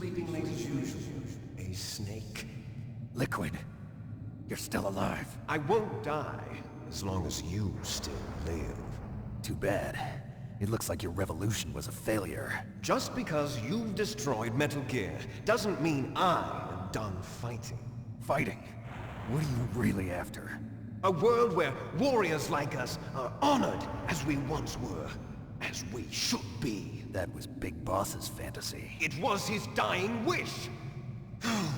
Sleeping late as usual. A snake. Liquid, you're still alive. I won't die as long as you still live. Too bad. It looks like your revolution was a failure. Just because you've destroyed Metal Gear doesn't mean I am done fighting. Fighting? What are you really after? A world where warriors like us are honored as we once were, as we should be. That was Big Boss's fantasy. It was his dying wish.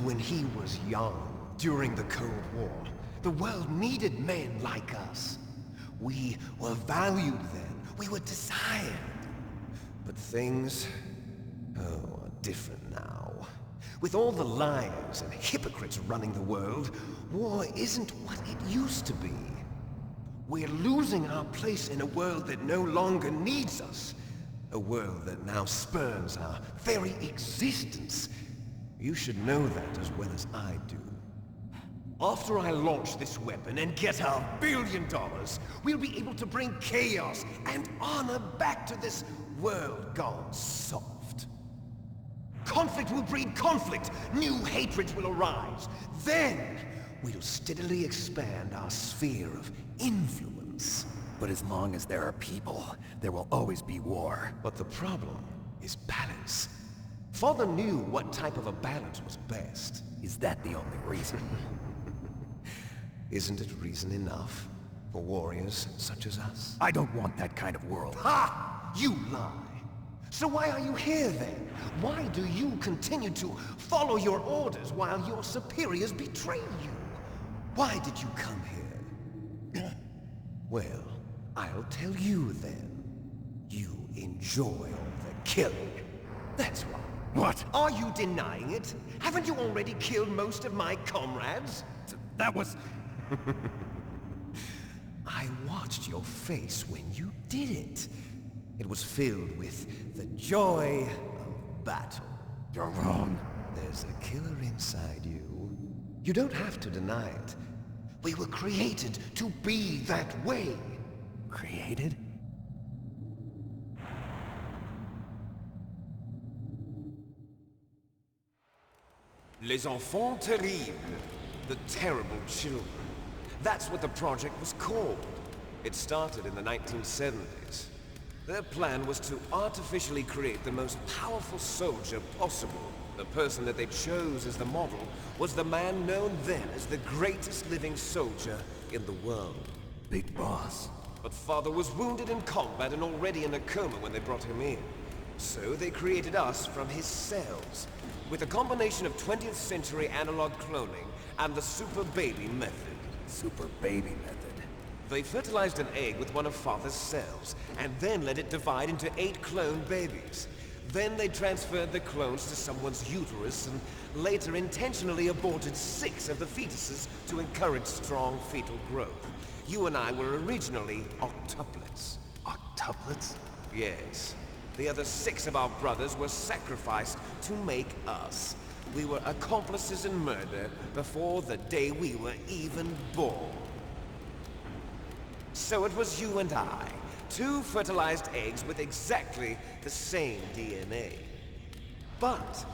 When he was young, during the Cold War, the world needed men like us. We were valued then. We were desired. But things, are different now. With all the liars and hypocrites running the world, war isn't what it used to be. We're losing our place in a world that no longer needs us. A world that now spurns our very existence. You should know that as well as I do. After I launch this weapon and get our $1 billion, we'll be able to bring chaos and honor back to this world gone soft. Conflict will breed conflict. New hatreds will arise. Then, we'll steadily expand our sphere of influence. But as long as there are people, there will always be war. But the problem is balance. Father knew what type of a balance was best. Is that the only reason? Isn't it reason enough for warriors such as us? I don't want that kind of world. Ha! You lie! So why are you here then? Why do you continue to follow your orders while your superiors betray you? Why did you come here? Well, I'll tell you then. You enjoy all the killing. That's why. What? Are you denying it? Haven't you already killed most of my comrades? That was... I watched your face when you did it. It was filled with the joy of battle. You're wrong. There's a killer inside you. You don't have to deny it. We were created to be that way. Created? Les enfants terribles. The terrible children. That's what the project was called. It started in the 1970s. Their plan was to artificially create the most powerful soldier possible. The person that they chose as the model was the man known then as the greatest living soldier in the world. Big Boss. But Father was wounded in combat and already in a coma when they brought him in. So they created us from his cells, with a combination of 20th century analog cloning and the Super Baby method. Super Baby method. They fertilized an egg with one of Father's cells, and then let it divide into 8 clone babies. Then they transferred the clones to someone's uterus, and later intentionally aborted 6 of the fetuses to encourage strong fetal growth. You and I were originally octuplets. Octuplets? Yes. The other 6 of our brothers were sacrificed to make us. We were accomplices in murder before the day we were even born. So it was you and I, 2 fertilized eggs with exactly the same DNA. But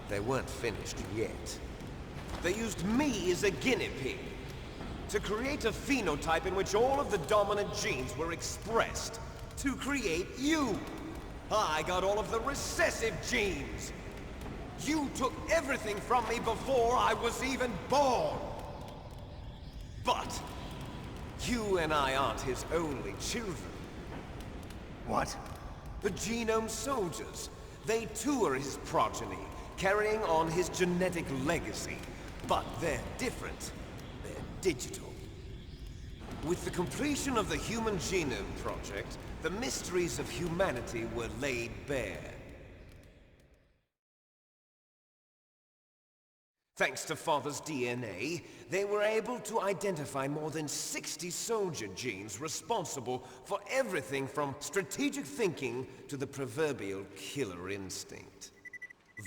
they weren't finished yet. They used me as a guinea pig to create a phenotype in which all of the dominant genes were expressed to create you. I got all of the recessive genes. You took everything from me before I was even born. But you and I aren't his only children. What? The Genome Soldiers. They too are his progeny, carrying on his genetic legacy. But they're different. They're digital. With the completion of the Human Genome Project, the mysteries of humanity were laid bare. Thanks to Father's DNA, they were able to identify more than 60 soldier genes responsible for everything from strategic thinking to the proverbial killer instinct.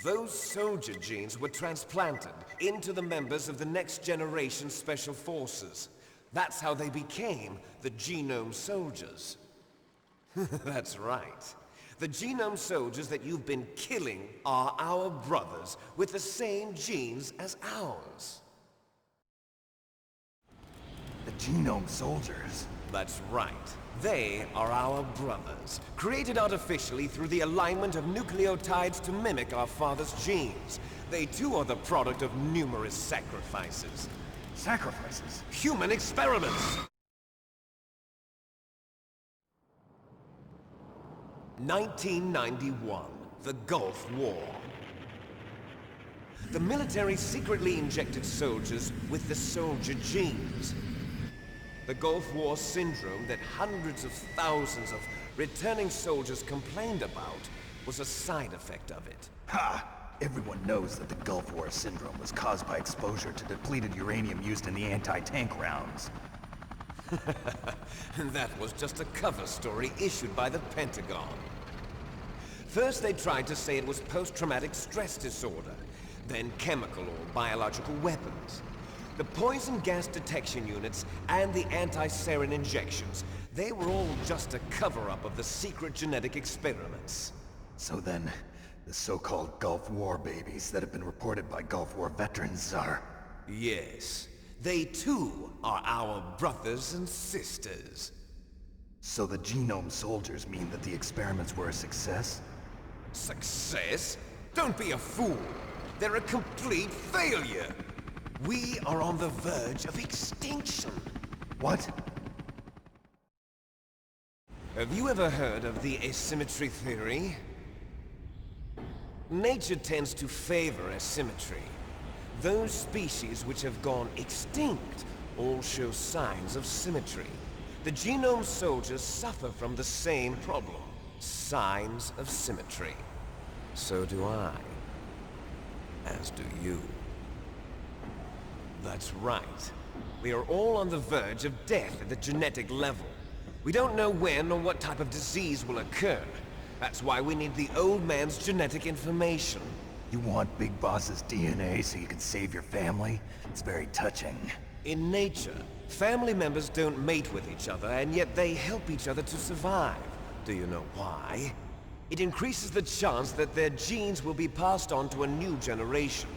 Those soldier genes were transplanted into the members of the next generation Special Forces. That's how they became the Genome Soldiers. That's right. The genome soldiers that you've been killing are our brothers with the same genes as ours. The genome soldiers? That's right. They are our brothers, created artificially through the alignment of nucleotides to mimic our father's genes. They too are the product of numerous sacrifices. Sacrifices? Human experiments! 1991, the Gulf War. The military secretly injected soldiers with the soldier genes. The Gulf War syndrome that hundreds of thousands of returning soldiers complained about was a side effect of it. Ha! Everyone knows that the Gulf War syndrome was caused by exposure to depleted uranium used in the anti-tank rounds. That was just a cover story issued by the Pentagon. First they tried to say it was post-traumatic stress disorder, then chemical or biological weapons. The poison gas detection units and the anti-sarin injections, they were all just a cover-up of the secret genetic experiments. So then, the so-called Gulf War babies that have been reported by Gulf War veterans are... Yes. They too are our brothers and sisters. So the genome soldiers mean that the experiments were a success? Success? Don't be a fool. They're a complete failure. We are on the verge of extinction. What? Have you ever heard of the asymmetry theory? Nature tends to favor asymmetry. Those species which have gone extinct all show signs of symmetry. The genome soldiers suffer from the same problem. Signs of symmetry. So do I. As do you. That's right. We are all on the verge of death at the genetic level. We don't know when or what type of disease will occur. That's why we need the old man's genetic information. You want Big Boss's DNA so you can save your family? It's very touching. In nature, family members don't mate with each other, and yet they help each other to survive. Do you know why? It increases the chance that their genes will be passed on to a new generation.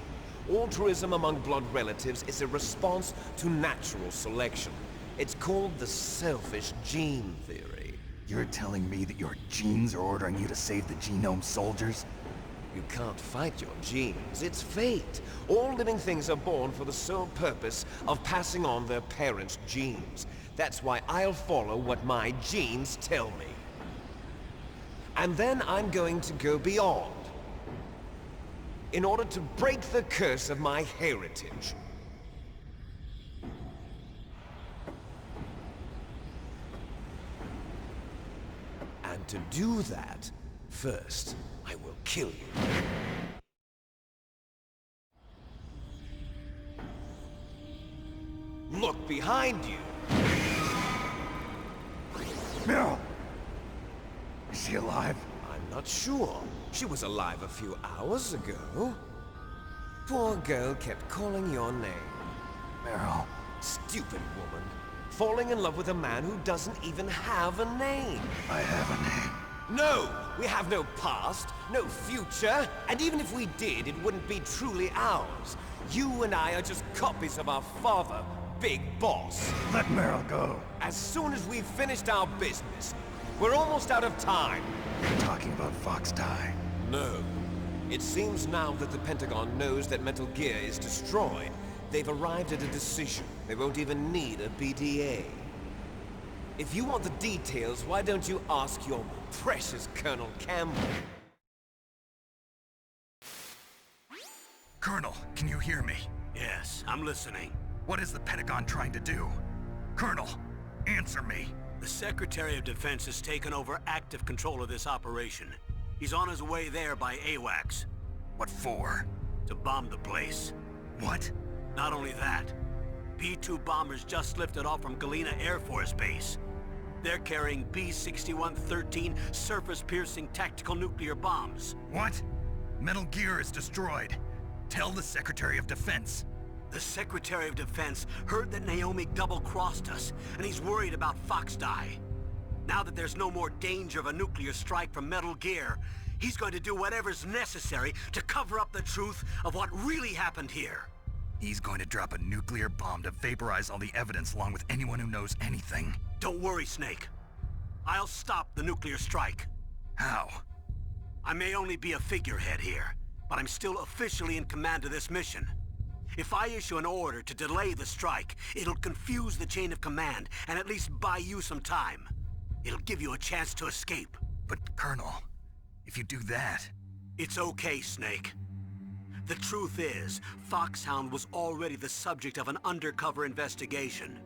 Altruism among blood relatives is a response to natural selection. It's called the selfish gene theory. You're telling me that your genes are ordering you to save the genome soldiers? You can't fight your genes. It's fate. All living things are born for the sole purpose of passing on their parents' genes. That's why I'll follow what my genes tell me. And then I'm going to go beyond. In order to break the curse of my heritage. And to do that, first, I will kill you. Look behind you! Meryl! Is she alive? I'm not sure. She was alive a few hours ago. Poor girl kept calling your name. Meryl. Stupid woman. Falling in love with a man who doesn't even have a name. I have a name. No! We have no past, no future, and even if we did, it wouldn't be truly ours. You and I are just copies of our father, Big Boss. Let Meryl go. As soon as we've finished our business, we're almost out of time. You're talking about Fox Die. No. It seems now that the Pentagon knows that Metal Gear is destroyed. They've arrived at a decision. They won't even need a BDA. If you want the details, why don't you ask your precious Colonel Campbell? Colonel, can you hear me? Yes, I'm listening. What is the Pentagon trying to do? Colonel, answer me. The Secretary of Defense has taken over active control of this operation. He's on his way there by AWACS. What for? To bomb the place. What? Not only that, P-2 bombers just lifted off from Galena Air Force Base. They're carrying B-6113 surface-piercing tactical nuclear bombs. What? Metal Gear is destroyed. Tell the Secretary of Defense. The Secretary of Defense heard that Naomi double-crossed us, and he's worried about Fox Die. Now that there's no more danger of a nuclear strike from Metal Gear, he's going to do whatever's necessary to cover up the truth of what really happened here. He's going to drop a nuclear bomb to vaporize all the evidence along with anyone who knows anything. Don't worry, Snake. I'll stop the nuclear strike. How? I may only be a figurehead here, but I'm still officially in command of this mission. If I issue an order to delay the strike, it'll confuse the chain of command and at least buy you some time. It'll give you a chance to escape. But Colonel, if you do that... It's okay, Snake. The truth is, Foxhound was already the subject of an undercover investigation.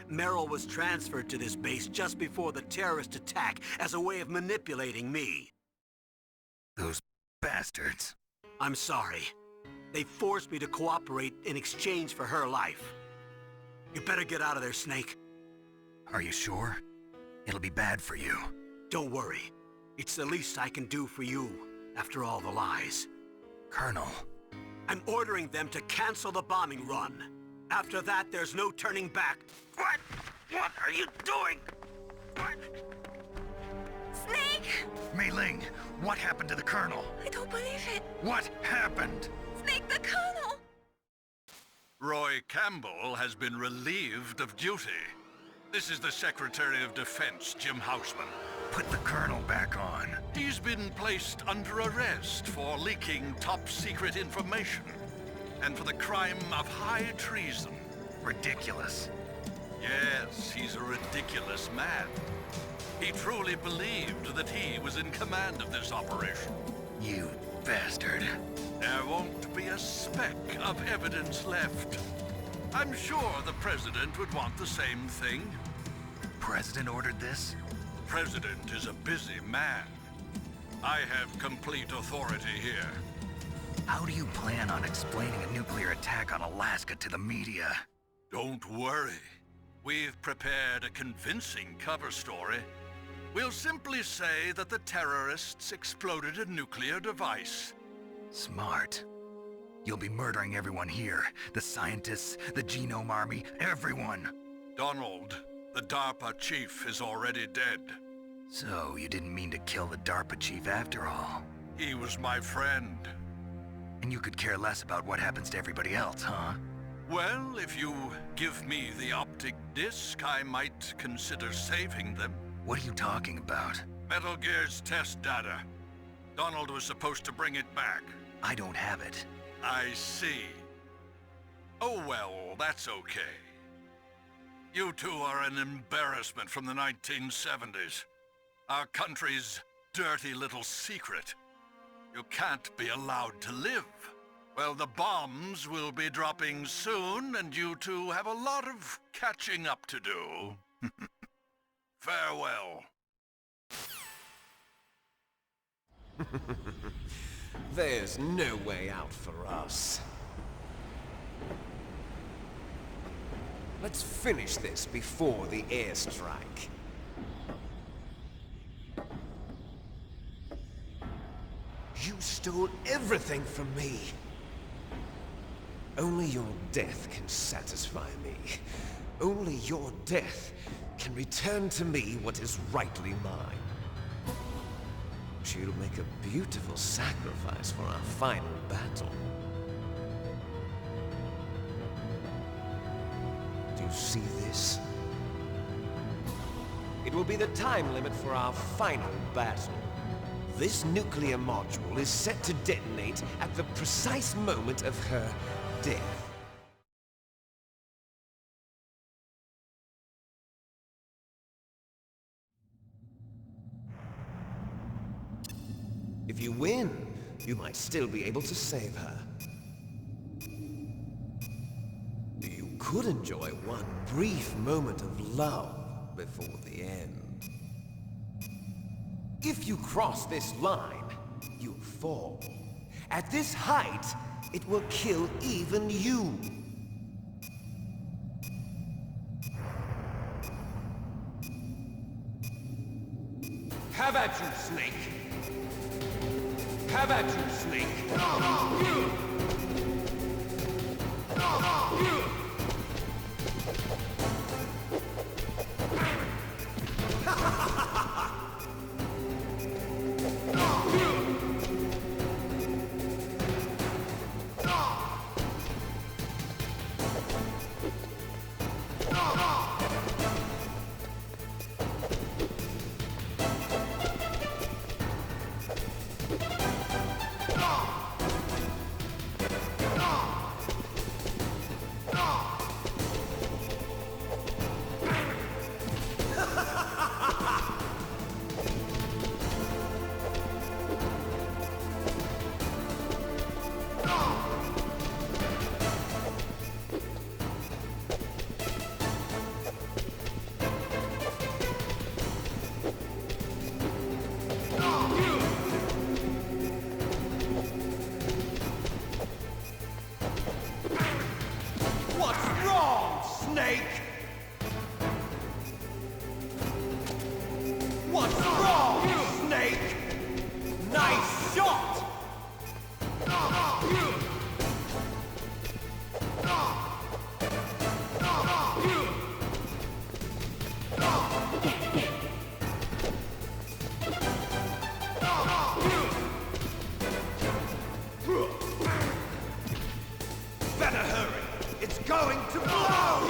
Merrill was transferred to this base just before the terrorist attack as a way of manipulating me. Those bastards. I'm sorry. They forced me to cooperate in exchange for her life. You better get out of there, Snake. Are you sure? It'll be bad for you. Don't worry. It's the least I can do for you, after all the lies. Colonel. I'm ordering them to cancel the bombing run. After that, there's no turning back. What? What are you doing? What? Snake! Mei Ling, what happened to the Colonel? I don't believe it. What happened? Snake, the Colonel! Roy Campbell has been relieved of duty. This is the Secretary of Defense, Jim Houseman. Put the Colonel back on. He's been placed under arrest for leaking top-secret information and for the crime of high treason. Ridiculous. Yes, he's a ridiculous man. He truly believed that he was in command of this operation. You bastard. There won't be a speck of evidence left. I'm sure the President would want the same thing. President ordered this? President is a busy man. I have complete authority here. How do you plan on explaining a nuclear attack on Alaska to the media? Don't worry. We've prepared a convincing cover story. We'll simply say that the terrorists exploded a nuclear device. Smart. You'll be murdering everyone here. The scientists, the Genome Army, everyone. Donald, the DARPA chief, is already dead. So, you didn't mean to kill the DARPA chief after all. He was my friend. And you could care less about what happens to everybody else, huh? Well, if you give me the optic disc, I might consider saving them. What are you talking about? Metal Gear's test data. Donald was supposed to bring it back. I don't have it. I see. Oh well, that's okay. You two are an embarrassment from the 1970s. Our country's dirty little secret. You can't be allowed to live. Well, the bombs will be dropping soon, and you two have a lot of catching up to do. Farewell. There's no way out for us. Let's finish this before the airstrike. You stole everything from me. Only your death can satisfy me. Only your death can return to me what is rightly mine. She'll make a beautiful sacrifice for our final battle. Do you see this? It will be the time limit for our final battle. This nuclear module is set to detonate at the precise moment of her death. If you win, you might still be able to save her. You could enjoy one brief moment of love before the end. If you cross this line, you fall. At this height, it will kill even you. Have at you, Snake! Have at you, Snake! What's wrong, Snake? What's wrong, Snake? Nice shot! Better hurry! It's going to blow!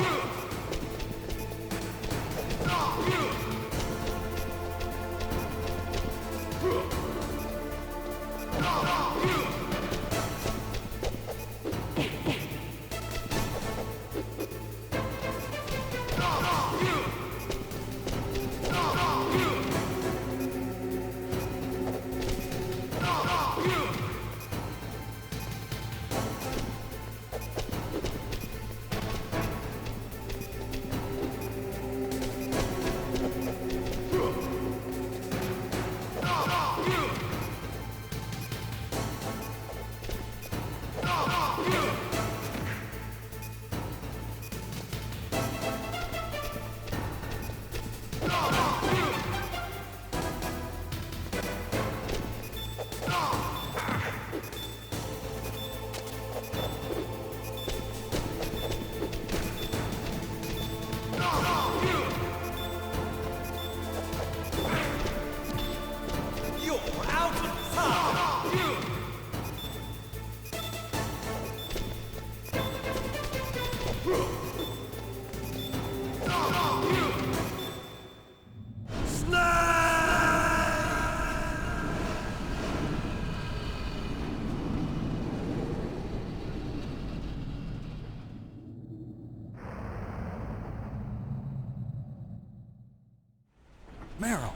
Meryl!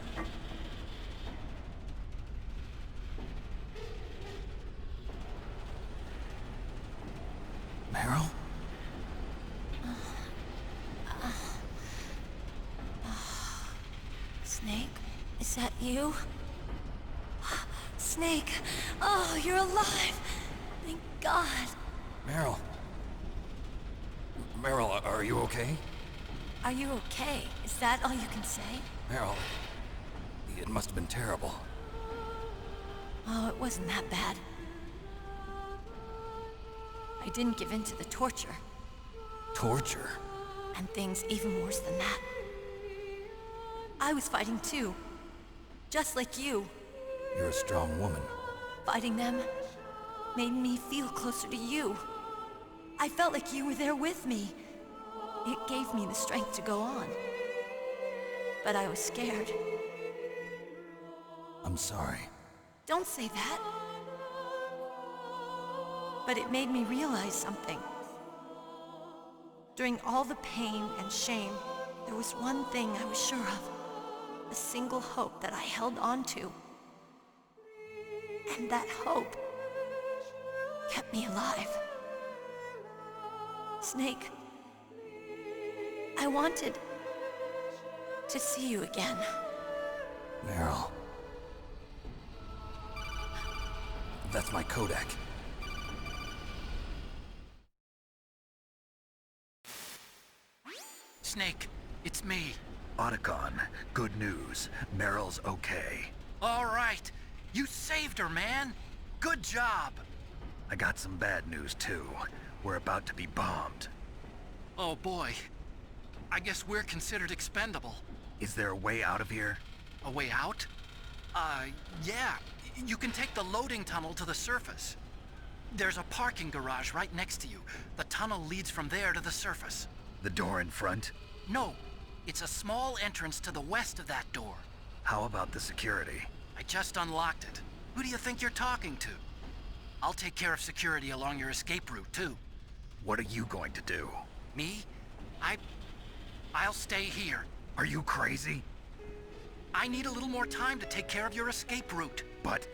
Meryl? Snake, is that you? Snake, oh, you're alive! Thank God. Meryl? Meryl, are you okay? Are you okay? Is that all you can say? Meryl, it must have been terrible. Oh, it wasn't that bad. I didn't give in to the torture. Torture? And things even worse than that. I was fighting too. Just like you. You're a strong woman. Fighting them made me feel closer to you. I felt like you were there with me. It gave me the strength to go on. But I was scared. I'm sorry. Don't say that. But it made me realize something. During all the pain and shame, there was one thing I was sure of. A single hope that I held on to. And that hope kept me alive. Snake, I wanted to see you again. Meryl. That's my Kodak. Snake, it's me. Otacon, good news. Meryl's okay. All right. You saved her, man. Good job. I got some bad news, too. We're about to be bombed. Oh, boy. I guess we're considered expendable. Is there a way out of here? A way out? Yeah. You can take the loading tunnel to the surface. There's a parking garage right next to you. The tunnel leads from there to the surface. The door in front? No. It's a small entrance to the west of that door. How about the security? I just unlocked it. Who do you think you're talking to? I'll take care of security along your escape route, too. What are you going to do? Me? I'll stay here. Are you crazy? I need a little more time to take care of your escape route. But...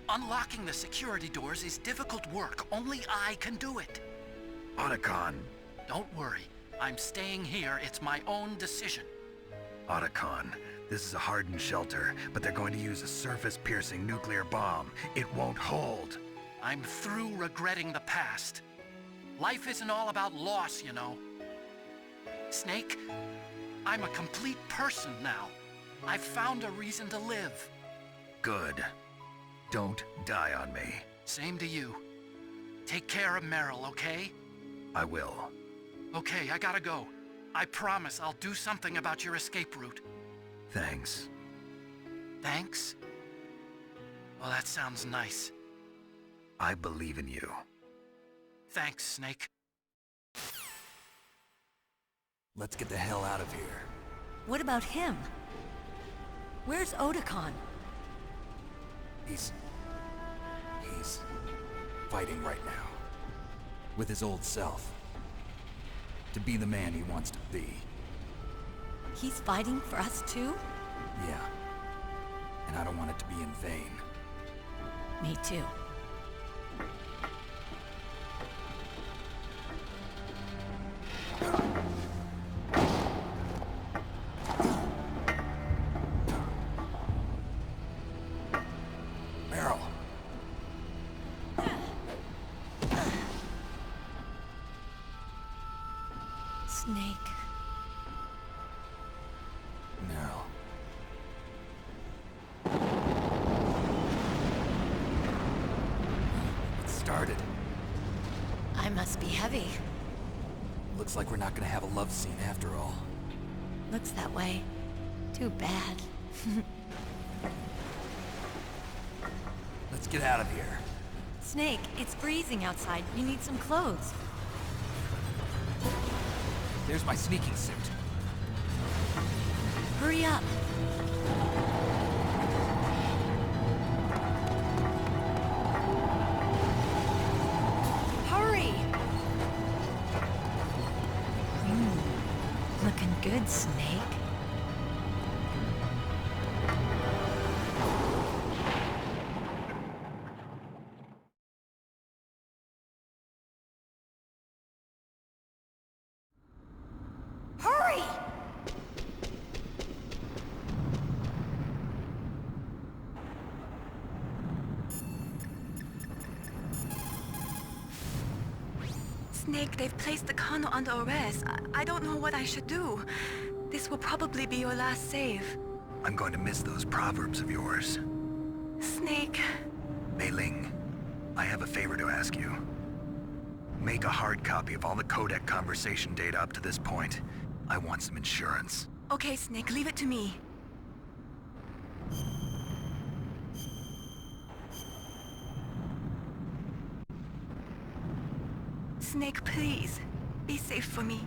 Unlocking the security doors is difficult work. Only I can do it. Otacon. Don't worry. I'm staying here. It's my own decision. Otacon, this is a hardened shelter, but they're going to use a surface-piercing nuclear bomb. It won't hold. I'm through regretting the past. Life isn't all about loss, you know. Snake, I'm a complete person now. I've found a reason to live. Good. Don't die on me. Same to you. Take care of Meryl, okay? I will. Okay, I gotta go. I promise I'll do something about your escape route. Thanks. Thanks? Well, that sounds nice. I believe in you. Thanks, Snake. Let's get the hell out of here. What about him? Where's Otakon? He's fighting right now. With his old self. To be the man he wants to be. He's fighting for us too? Yeah. And I don't want it to be in vain. Me too. Meryl. Snake. Meryl. It started. I must be heavy. Looks like we're not gonna have a love scene after all. Looks that way. Too bad. Let's get out of here. Snake, it's freezing outside. You need some clothes. There's my sneaking suit. Hurry up. Hurry! Looking good, Snake. Hurry! Snake, they've placed the Kano under arrest. I don't know what I should do. This will probably be your last save. I'm going to miss those proverbs of yours. Snake. Mei Ling, I have a favor to ask you. Make a hard copy of all the codec conversation data up to this point. I want some insurance. Okay, Snake, leave it to me. Snake, please. Be safe for me.